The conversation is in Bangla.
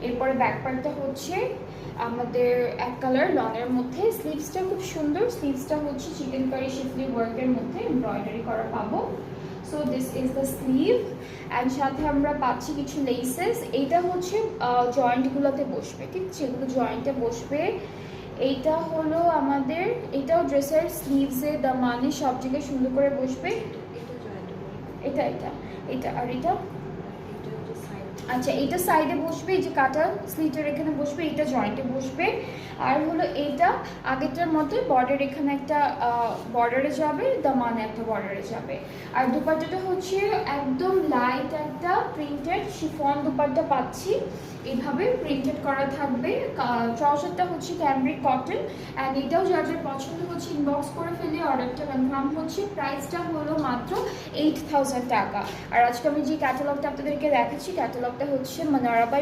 এরপরে ব্যাক পার্টটা হচ্ছে আমাদের এক কালার লনের মধ্যে। স্লিভসটা খুব সুন্দর, স্লিভসটা হচ্ছে চিকেন কারি শিফলি ওয়ার্কের মধ্যে এমব্রয়ডারি করা পাবো। So this is the sleeve and সাথে আমরা পাচ্ছি কিছু লেসেস। এইটা হচ্ছে জয়েন্টগুলোতে বসবে, ঠিক আছে, এগুলো জয়েন্টে বসবে। এইটা হলো আমাদের, এটাও ড্রেসের স্লিভসে দামানে সব জায়গায় সুন্দর করে বসবে। এটা এটা এটা আর এটা, আচ্ছা এটা সাইডে বসবে, এই যে কাটা স্লিটের এখানে বসবে, এটা জয়েন্টে বসবে। আর হলো এইটা আগেরটার মতো বর্ডার, এখানে একটা বর্ডারে যাবে, দামানে একটা বর্ডারে যাবে। আর দুপাট্টাটা হচ্ছে একদম লাইট একটা প্রিন্টেড শিফন দুপাট্টা পাচ্ছি, এইভাবে প্রিন্টেড করা থাকবে। ট্রাউজারটা হচ্ছে ক্যামব্রিক কটন অ্যান্ড এটাও যার যার পছন্দ হচ্ছে ইনবক্স করে ফেলে অর্ডারটা কনফার্ম হচ্ছে। প্রাইসটা হলো মাত্র 8000 টাকা। আর আজকে আমি যে ক্যাটালগটা আপনাদেরকে দেখাচ্ছি, ক্যাটালগটা হচ্ছে মানারা বাই